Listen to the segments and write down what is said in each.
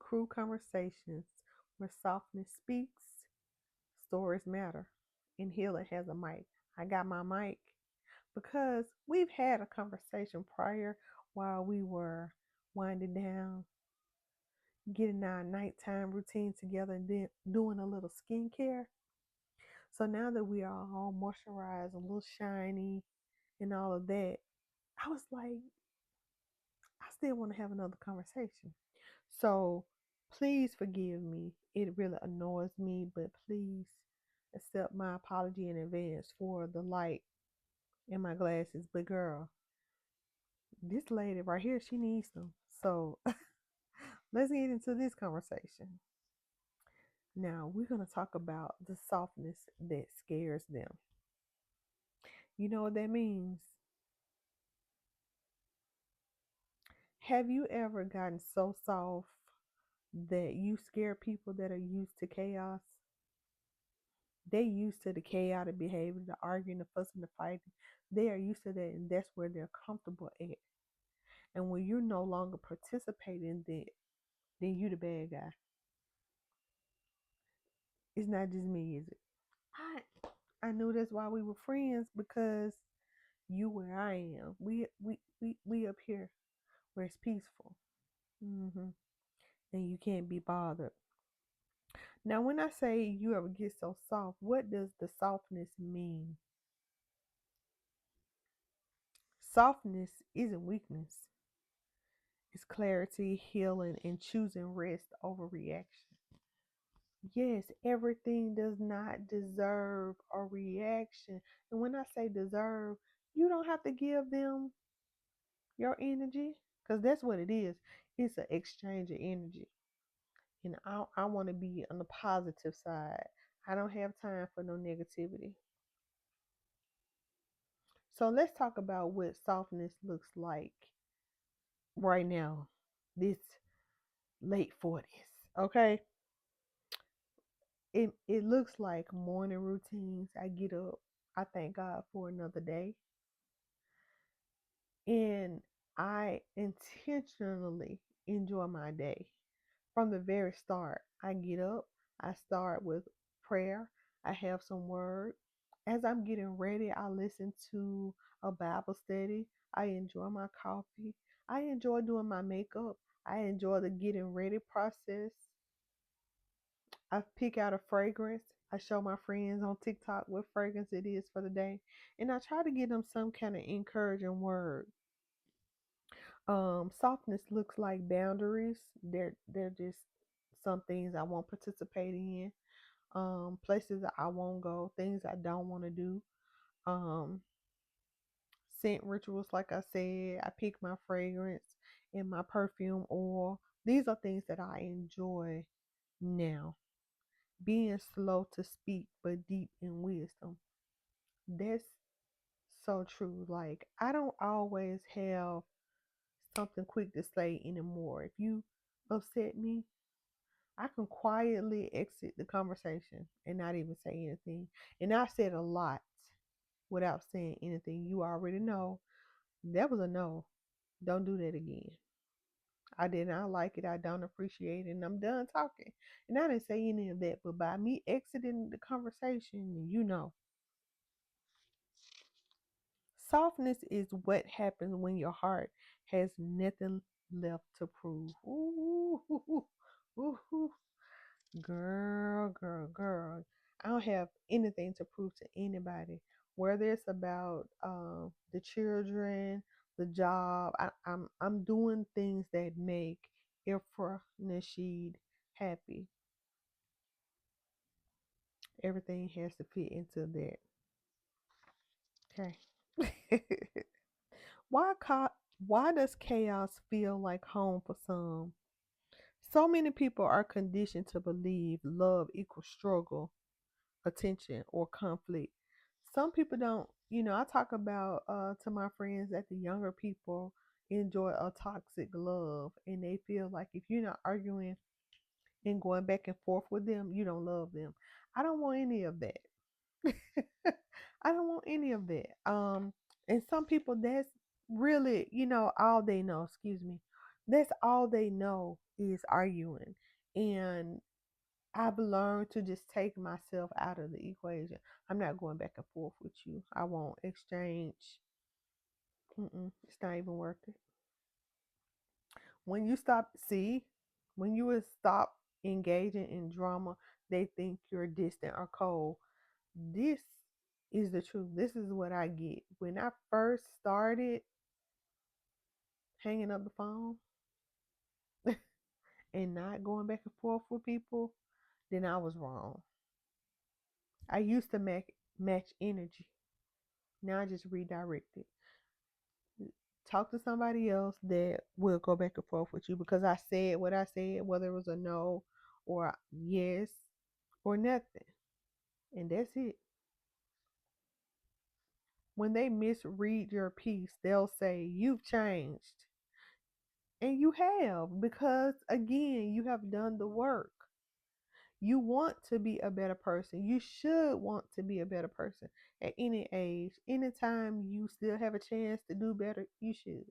Cru Conversations, where softness speaks, stories matter, and healing has a mic. I got my mic because we've had a conversation prior while we were winding down, getting our nighttime routine together, and then doing a little skincare. So now that we are all moisturized, a little shiny, and all of that, I was like, I still want to have another conversation. So please forgive me. It really annoys me, but please accept my apology in advance for the light in my glasses. But girl, this lady right here, she needs them. So let's get into this conversation. Now we're gonna talk about the softness that scares them. You know what that means? Have you ever gotten so soft that you scare people that are used to chaos? They used to the chaotic behavior, the arguing, the fussing, the fighting. They are used to that, and that's where they're comfortable at. And when you're no longer participating in that, then you the bad guy. It's not just me, is it? I knew that's why we were friends, because you where I am. We up here where it's peaceful. hmm And you can't be bothered. Now, when I say you ever get so soft, what does the softness mean? Softness isn't weakness. It's clarity, healing, and choosing rest over reaction. Yes, everything does not deserve a reaction. And when I say deserve, you don't have to give them your energy, because that's what it is. It's an exchange of energy. And I want to be on the positive side. I don't have time for no negativity. So let's talk about what softness looks like right now, this late 40s. Okay? It looks like morning routines. I get up, I thank God for another day, and I intentionally enjoy my day. From the very start, I get up, I start with prayer, I have some word. As I'm getting ready, I listen to a Bible study. I enjoy my coffee. I enjoy doing my makeup. I enjoy the getting ready process. I pick out a fragrance. I show my friends on TikTok what fragrance it is for the day. And I try to give them some kind of encouraging word. Softness looks like boundaries. They're just some things I won't participate in. Places that I won't go, things I don't want to do. Um, Scent rituals, like I said, I pick my fragrance and my perfume oil. These are things that I enjoy now. Being slow to speak but deep in wisdom. That's so true. Like, I don't always have something quick to say anymore. If you upset me, I can quietly exit the conversation and not even say anything. And I've said a lot without saying anything. You already know that was a no. Don't do that again. I did not like it. I don't appreciate it. And I'm done talking. And I didn't say any of that. But by me exiting the conversation, you know. Softness is what happens when your heart has nothing left to prove. Ooh, ooh, ooh, ooh. Girl, girl, girl. I don't have anything to prove to anybody. Whether it's about the children, the job, I'm doing things that make Ifra Nasheed happy. Everything has to fit into that. Okay. why ca- why does chaos feel like home for some? So many people are conditioned to believe love equals struggle, attention, or conflict. Some people don't, I talk about to my friends that the younger people enjoy a toxic love, and they feel like if you're not arguing and going back and forth with them, you don't love them. I don't want any of that. I don't want any of that. And some people, that's really, all they know, excuse me. That's all they know. is arguing. And I've learned to just take myself out of the equation. I'm not going back and forth with you. I won't exchange. It's not even worth it. When you stop, see, when you would stop engaging in drama, they think you're distant or cold. This is the truth. This is what I get. When I first started hanging up the phone and not going back and forth with people, then I was wrong. I used to match energy. Now I just redirect it. Talk to somebody else that will go back and forth with you because I said what I said, whether it was a no or a yes or nothing. And that's it. When they misread your piece, they'll say, "You've changed." And you have, because again, you have done the work. You want to be a better person. You should want to be a better person at any age. Anytime you still have a chance to do better, you should.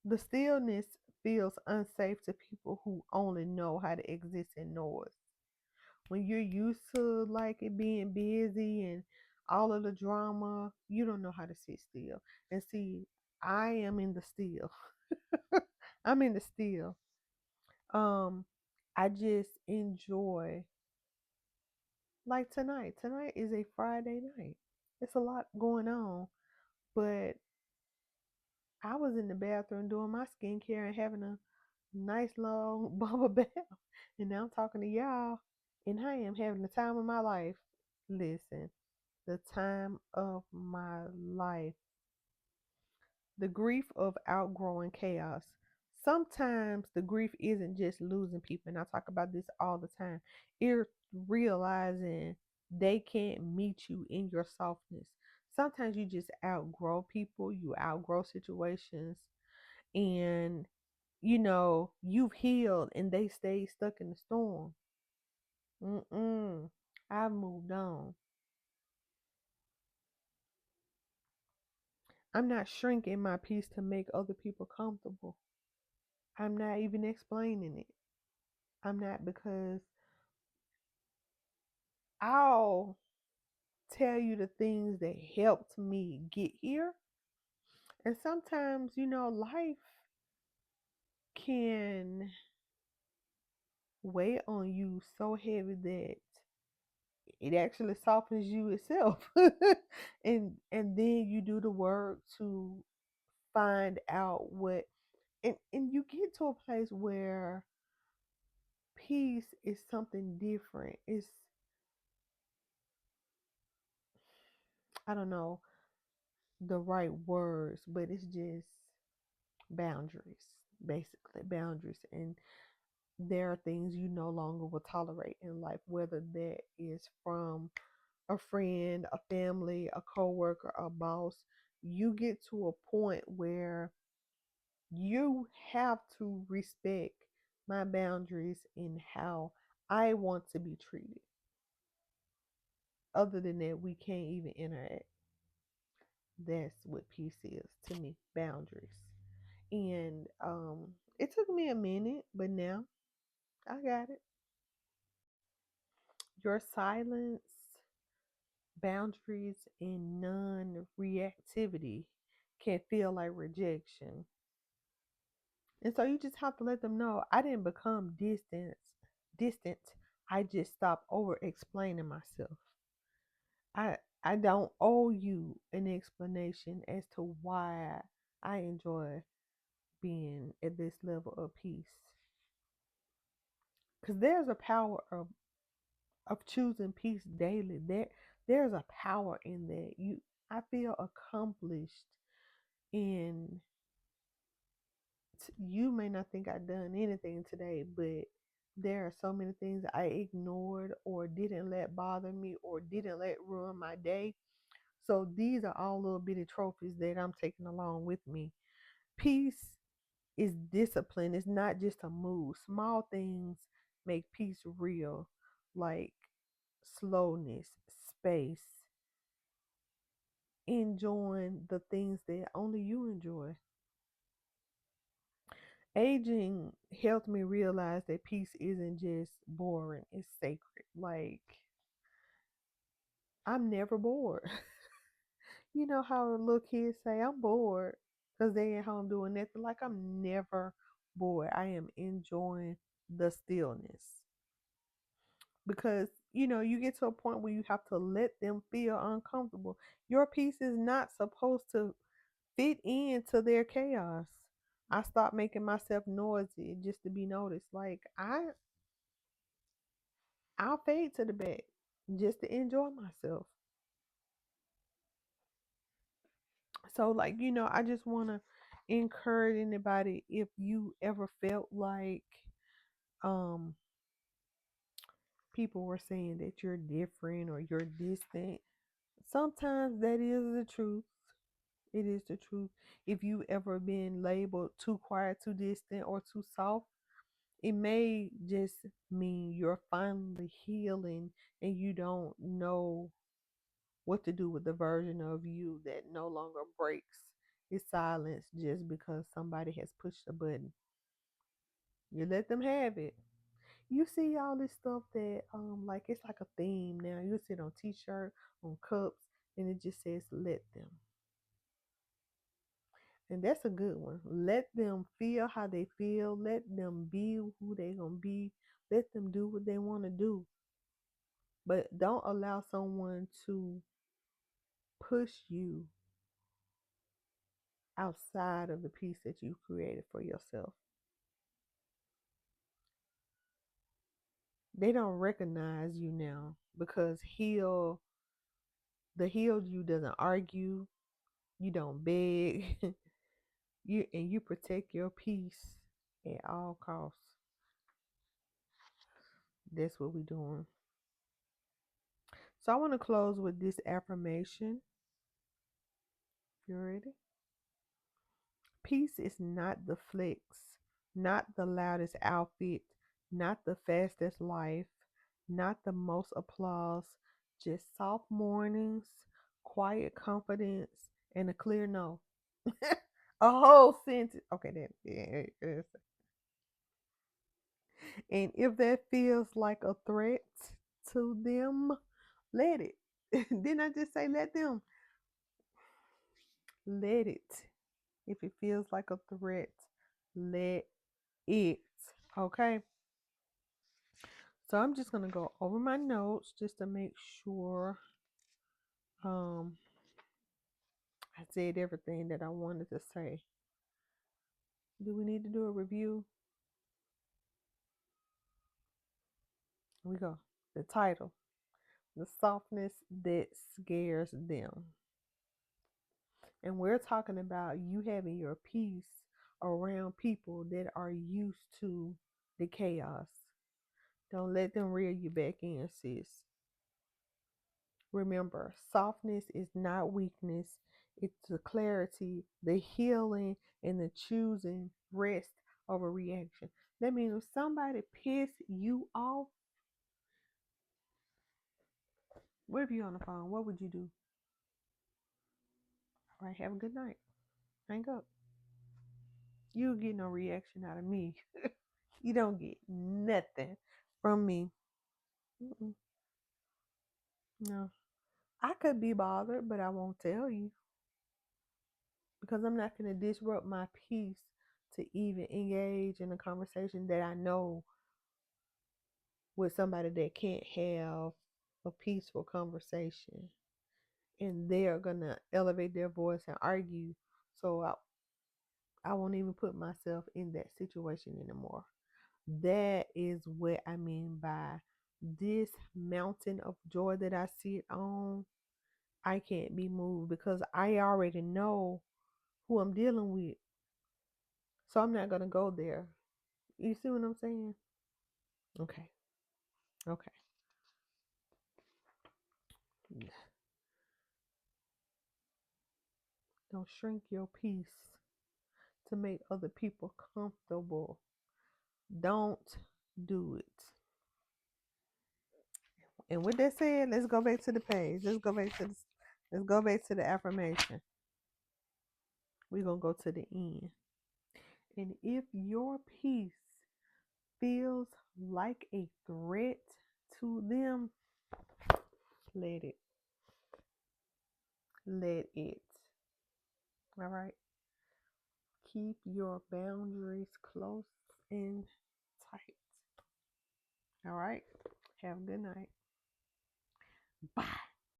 The stillness feels unsafe to people who only know how to exist in noise. When you're used to like it being busy and all of the drama, you don't know how to sit still. And see, I am in the still. I'm in the still. Um, I just enjoy like tonight. Tonight is a Friday night. It's a lot going on, but I was in the bathroom doing my skincare and having a nice long bubble bath. And now I'm talking to y'all, and I am having the time of my life. Listen, the time of my life. The grief of outgrowing chaos. Sometimes the grief isn't just losing people, and I talk about this all the time. It's realizing they can't meet you in your softness. Sometimes you just outgrow people, you outgrow situations, and you've healed and they stay stuck in the storm. I've moved on. I'm not shrinking my peace to make other people comfortable. I'm not even explaining it. I'm not, because I'll tell you the things that helped me get here. And sometimes, life can weigh on you so heavy that it actually softens you itself. And then you do the work to find out what, and you get to a place where peace is something different. It's, I don't know the right words, but it's just boundaries, basically boundaries. And there are things you no longer will tolerate in life, whether that is from a friend, a family, a coworker, a boss. You get to a point where you have to respect my boundaries in how I want to be treated. Other than that, we can't even interact. That's what peace is to me, boundaries. And it took me a minute, but now I got it. Your silence, boundaries, and non reactivity can feel like rejection. And so you just have to let them know I didn't become distant. I just stopped over explaining myself. I don't owe you an explanation as to why I enjoy being at this level of peace. Because there's a power of choosing peace daily. There's a power in that. I feel accomplished, and you may not think I've done anything today, but there are so many things I ignored or didn't let bother me or didn't let ruin my day. So these are all little bitty trophies that I'm taking along with me. Peace is discipline. It's not just a mood. Small things make peace real, like slowness, space, enjoying the things that only you enjoy. Aging helped me realize that peace isn't just boring, it's sacred. Like, I'm never bored. You know how little kids say, I'm bored because they at home doing nothing. Like, I'm never bored. I am enjoying the stillness because, you get to a point where you have to let them feel uncomfortable. Your peace is not supposed to fit into their chaos. I stopped making myself noisy just to be noticed. Like, I'll fade to the back just to enjoy myself. So, like, I just want to encourage anybody, if you ever felt like um people were saying that you're different or you're distant, sometimes that is the truth. It is the truth. If you ever been labeled too quiet, too distant, or too soft, it may just mean you're finally healing and you don't know what to do with the version of you that no longer breaks its silence just because somebody has pushed a button. You let them have it. You see all this stuff that like it's like a theme now. You see it on t-shirt, on cups, and it just says let them. And that's a good one. Let them feel how they feel. Let them be who they gonna be. Let them do what they want to do. But don't allow someone to push you outside of the peace that you created for yourself. They don't recognize you now because the healed you doesn't argue, you don't beg, you protect your peace at all costs. That's what we're doing. So I want to close with this affirmation. You ready? Peace is not the flex, not the loudest outfit, not the fastest life, not the most applause, just soft mornings, quiet confidence, and a clear no. A whole sentence. Okay, that yeah. And if that feels like a threat to them, let it. Didn't I just say let them? Let it. If it feels like a threat, let it. Okay. So I'm just gonna go over my notes just to make sure um I said everything that I wanted to say. Do we need to do a review? Here we go. The title: The Softness That Scares Them. And we're talking about you having your peace around people that are used to the chaos. Don't let them reel you back in, sis. Remember, softness is not weakness, it's the clarity, the healing, and the choosing rest over reaction. That means if somebody piss you off, what if you're on the phone? What would you do? All right, have a good night. Hang up. You get no reaction out of me. You don't get nothing from me. Mm-mm, no. I could be bothered, but I won't tell you because I'm not going to disrupt my peace to even engage in a conversation that I know with somebody that can't have a peaceful conversation and they're going to elevate their voice and argue. So I won't even put myself in that situation anymore. That is what I mean by this mountain of joy that I sit on. I can't be moved because I already know who I'm dealing with. So I'm not going to go there. You see what I'm saying? Okay. Okay. Don't shrink your peace to make other people comfortable. Don't do it. And with that said, let's go back to the page. Let's go back to the affirmation. We're gonna go to the end. And if your peace feels like a threat to them, let it. Let it. All right. Keep your boundaries close and tight. All right. Have a good night. Bye.